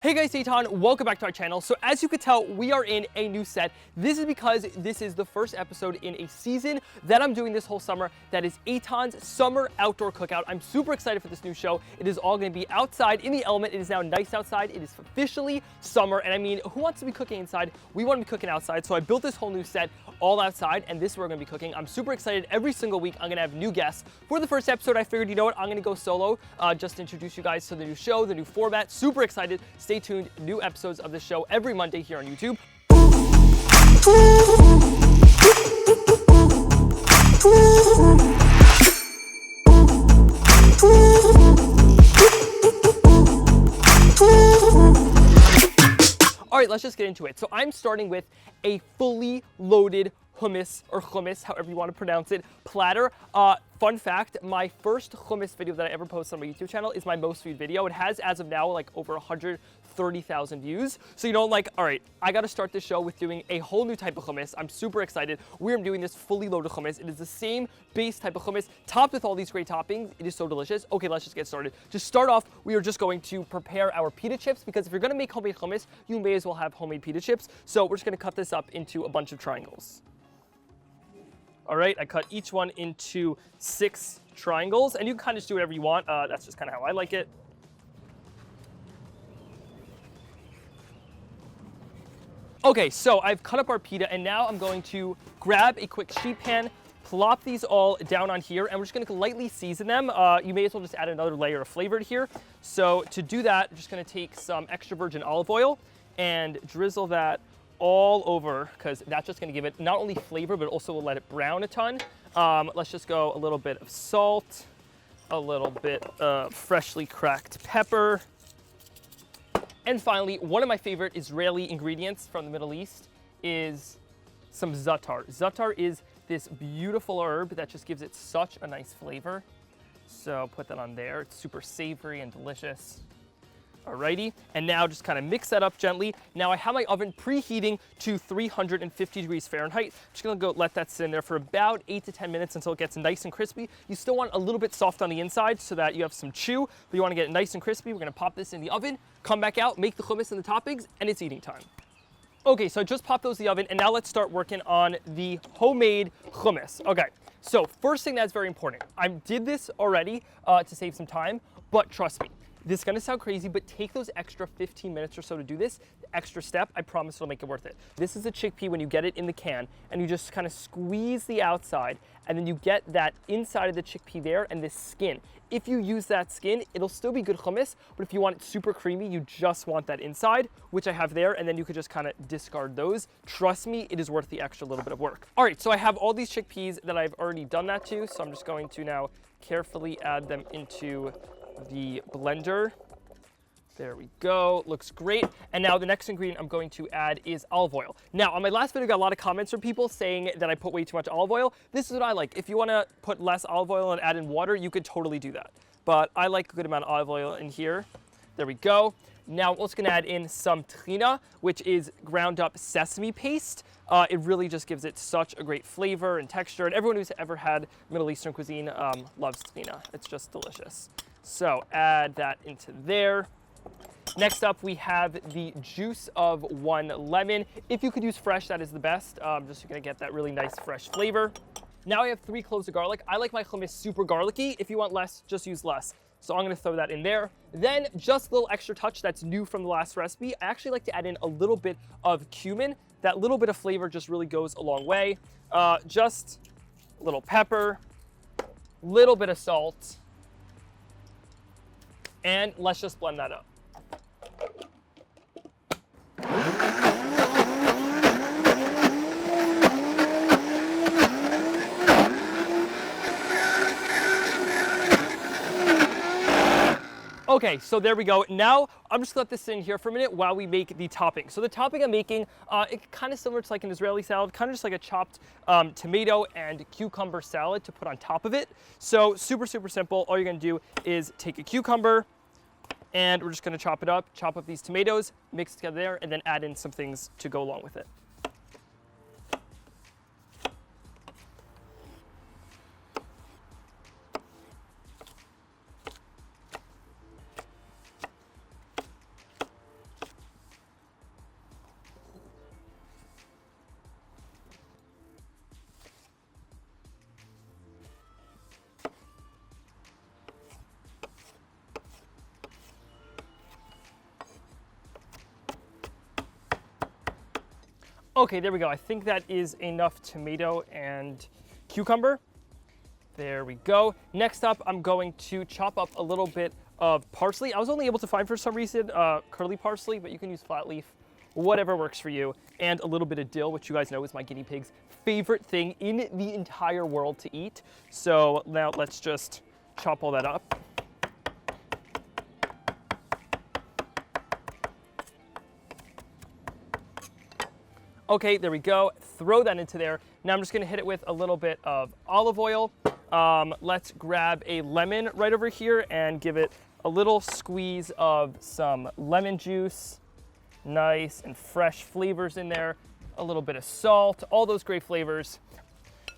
Hey guys, Eitan, welcome back to our channel. So as you can tell, we are in a new set. This is because this is the first episode in a season that I'm doing this whole summer. That is Eitan's Summer Outdoor Cookout. I'm super excited for this new show. It is all going to be outside in the element. It is now nice outside. It is officially summer. And I mean, who wants to be cooking inside? We want to be cooking outside. So I built this whole new set all outside, and this is where we're going to be cooking. I'm super excited. Every single week, I'm going to have new guests. For the first episode, I figured, you know what, I'm going to go solo, just to introduce you guys to the new show, the new format. Super excited. Stay tuned. New episodes of the show every Monday here on YouTube. All right, let's just get into it. So I'm starting with a fully loaded hummus, or hummus, however you want to pronounce it, platter. Fun fact, my first hummus video that I ever posted on my YouTube channel is my most viewed video. It has, as of now, like over 130,000 views. So, you know, like, all right, I got to start the show with doing a whole new type of hummus. I'm super excited. We're doing this fully loaded hummus. It is the same base type of hummus, topped with all these great toppings. It is so delicious. Okay, let's just get started. To start off, we are just going to prepare our pita chips, because if you're going to make homemade hummus, you may as well have homemade pita chips. So we're just going to cut this up into a bunch of triangles. All right, I cut each one into 6 triangles, and you can kind of just do whatever you want. That's just kind of how I like it. Okay, so I've cut up our pita, and now I'm going to grab a quick sheet pan, plop these all down on here, and we're just going to lightly season them. You may as well just add another layer of flavor here. So to do that, I'm just going to take some extra virgin olive oil and drizzle that all over, because that's just going to give it not only flavor, but also will let it brown a ton. Let's just go a little bit of salt, a little bit of freshly cracked pepper, and finally, one of my favorite Israeli ingredients from the Middle East is some zaatar. Zaatar is this beautiful herb that just gives it such a nice flavor. So put that on there. It's super savory and delicious. Alrighty, and now just kind of mix that up gently. Now I have my oven preheating to 350 degrees Fahrenheit. Just gonna go let that sit in there for about 8 to 10 minutes until it gets nice and crispy. You still want a little bit soft on the inside so that you have some chew, but you wanna get it nice and crispy. We're gonna pop this in the oven, come back out, make the hummus and the toppings, and it's eating time. Okay, so I just popped those in the oven, and now let's start working on the homemade hummus. Okay, so first thing that's very important. I did this already to save some time, but trust me, this is gonna sound crazy, but take those extra 15 minutes or so to do this. The extra step, I promise it'll make it worth it. This is a chickpea when you get it in the can, and you just kind of squeeze the outside, and then you get that inside of the chickpea there and this skin. If you use that skin, it'll still be good hummus, but if you want it super creamy, you just want that inside, which I have there, and then you could just kind of discard those. Trust me, it is worth the extra little bit of work. All right, so I have all these chickpeas that I've already done that to, so I'm just going to now carefully add them into the blender. There we go, looks great. And now the next ingredient I'm going to add is olive oil. Now on my last video, I got a lot of comments from people saying that I put way too much olive oil. This is what I like. If you want to put less olive oil and add in water, you could totally do that. But I like a good amount of olive oil in here. There we go. Now we're also going to add in some tahina, which is ground up sesame paste. It really just gives it such a great flavor and texture. And everyone who's ever had Middle Eastern cuisine loves tahina. It's just delicious. So add that into there. Next up, we have the juice of 1 lemon. If you could use fresh, that is the best. Just you're gonna get that really nice fresh flavor. Now I have 3 cloves of garlic. I like my hummus super garlicky. If you want less, just use less. So I'm gonna throw that in there. Then just a little extra touch that's new from the last recipe. I actually like to add in a little bit of cumin. That little bit of flavor just really goes a long way. Just a little pepper, little bit of salt, and let's just blend that up. Okay, so there we go. Now I'm just gonna let this sit in here for a minute while we make the topping. So the topping I'm making, it's kind of similar to like an Israeli salad, kind of just like a chopped tomato and cucumber salad to put on top of it. So super, super simple. All you're gonna do is take a cucumber, and we're just gonna chop it up, chop up these tomatoes, mix it together there, and then add in some things to go along with it. Okay, there we go. I think that is enough tomato and cucumber. There we go. Next up, I'm going to chop up a little bit of parsley. I was only able to find, for some reason, curly parsley, but you can use flat leaf, whatever works for you. And a little bit of dill, which you guys know is my guinea pig's favorite thing in the entire world to eat. So now let's just chop all that up. Okay, there we go. Throw that into there. Now I'm just gonna hit it with a little bit of olive oil. Let's grab a lemon right over here and give it a little squeeze of some lemon juice. Nice and fresh flavors in there. A little bit of salt, all those great flavors.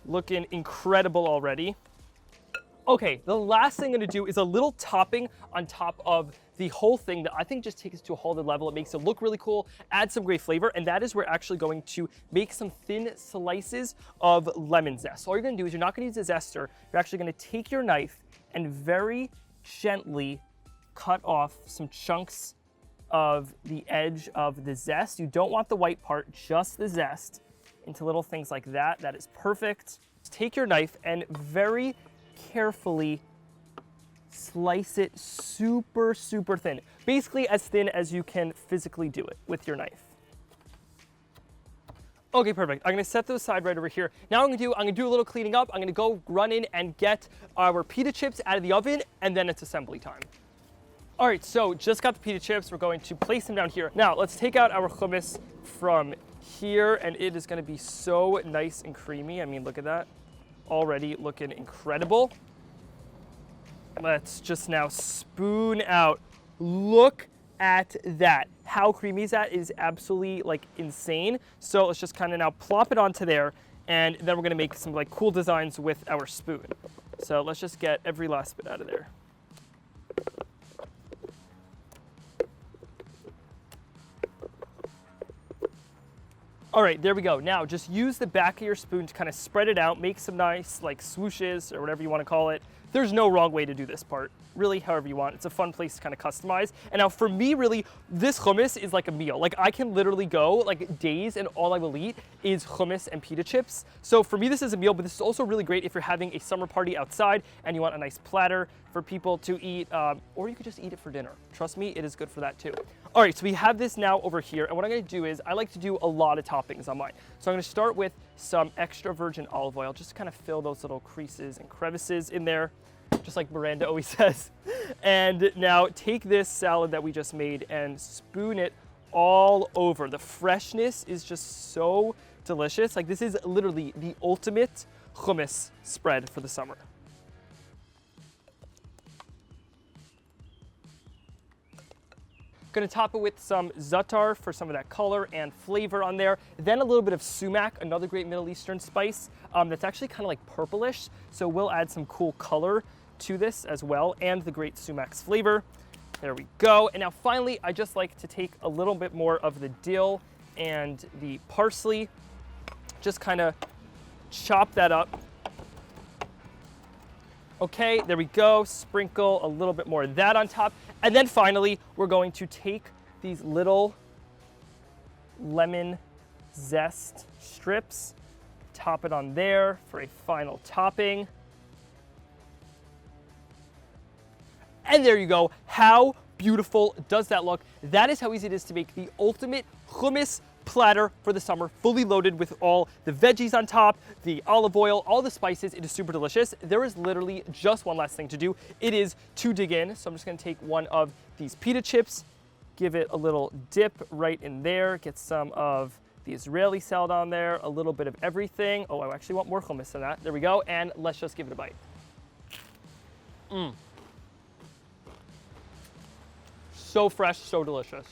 Looking incredible already. Okay, the last thing I'm gonna do is a little topping on top of the whole thing that I think just takes it to a whole other level. It makes it look really cool, add some great flavor, and that is we're actually going to make some thin slices of lemon zest. So all you're gonna do is you're not gonna use a zester, you're actually gonna take your knife and very gently cut off some chunks of the edge of the zest. You don't want the white part, just the zest, into little things like that. That is perfect. Take your knife and very carefully slice it super, super thin. Basically as thin as you can physically do it with your knife. Okay, perfect. I'm gonna set those aside right over here. Now I'm gonna do a little cleaning up. I'm gonna go run in and get our pita chips out of the oven, and then it's assembly time. All right, so just got the pita chips. We're going to place them down here. Now let's take out our hummus from here, and it is gonna be so nice and creamy. I mean, look at that. Already looking incredible. Let's just now spoon out. Look at that. How creamy is that? It is absolutely like insane. So let's just kind of now plop it onto there, and then we're gonna make some like cool designs with our spoon. So let's just get every last bit out of there. All right, there we go. Now just use the back of your spoon to kind of spread it out, make some nice like swooshes or whatever you want to call it. There's no wrong way to do this part. Really, however you want. It's a fun place to kind of customize. And now for me, really, this hummus is like a meal. Like I can literally go like days and all I will eat is hummus and pita chips. So for me, this is a meal, but this is also really great if you're having a summer party outside and you want a nice platter for people to eat, or you could just eat it for dinner. Trust me, it is good for that too. All right, so we have this now over here, and what I'm gonna do is I like to do a lot of toppings on mine. So I'm gonna start with some extra virgin olive oil, just to kind of fill those little creases and crevices in there, just like Miranda always says. And now take this salad that we just made and spoon it all over. The freshness is just so delicious. Like this is literally the ultimate hummus spread for the summer. Gonna top it with some zaatar for some of that color and flavor on there. Then a little bit of sumac, another great Middle Eastern spice that's actually kind of like purplish. So we'll add some cool color to this as well, and the great sumac's flavor. There we go. And now finally, I just like to take a little bit more of the dill and the parsley, just kind of chop that up. Okay, there we go. Sprinkle a little bit more of that on top. And then finally, we're going to take these little lemon zest strips, top it on there for a final topping. And there you go. How beautiful does that look? That is how easy it is to make the ultimate hummus platter for the summer, fully loaded with all the veggies on top, the olive oil, all the spices. It is super delicious. There is literally just one last thing to do. It is to dig in. So I'm just gonna take one of these pita chips, give it a little dip right in there, get some of the Israeli salad on there, a little bit of everything. Oh, I actually want more hummus than that. There we go, and let's just give it a bite. So fresh, so delicious.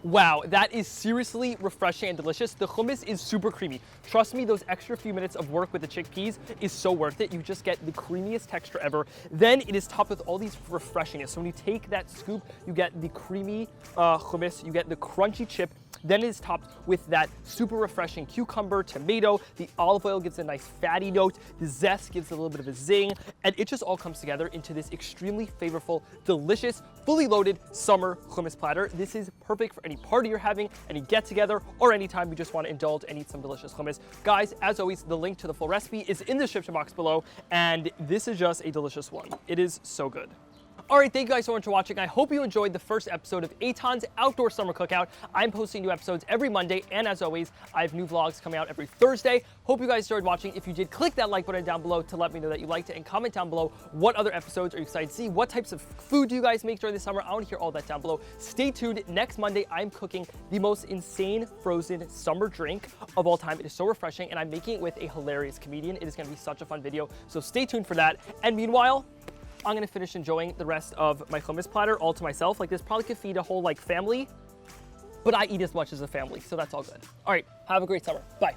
Wow, that is seriously refreshing and delicious. The hummus is super creamy. Trust me, those extra few minutes of work with the chickpeas is so worth it. You just get the creamiest texture ever. Then it is topped with all these refreshingness. So when you take that scoop, you get the creamy hummus, you get the crunchy chip. Then it is topped with that super refreshing cucumber, tomato. The olive oil gives a nice fatty note. The zest gives a little bit of a zing. And it just all comes together into this extremely flavorful, delicious, Fully Loaded Summer Hummus Platter. This is perfect for any party you're having, any get-together, or anytime you just want to indulge and eat some delicious hummus. Guys, as always, the link to the full recipe is in the description box below, and this is just a delicious one. It is so good. All right, thank you guys so much for watching. I hope you enjoyed the first episode of Eitan's Outdoor Summer Cookout. I'm posting new episodes every Monday, and as always, I have new vlogs coming out every Thursday. Hope you guys enjoyed watching. If you did, click that like button down below to let me know that you liked it, and comment down below what other episodes are you excited to see. What types of food do you guys make during the summer? I want to hear all that down below. Stay tuned. Next Monday, I'm cooking the most insane frozen summer drink of all time. It is so refreshing, and I'm making it with a hilarious comedian. It is going to be such a fun video, so stay tuned for that. And meanwhile, I'm gonna finish enjoying the rest of my hummus platter all to myself. Like, this probably could feed a whole family, but I eat as much as a family, so that's all good. All right, have a great summer. Bye.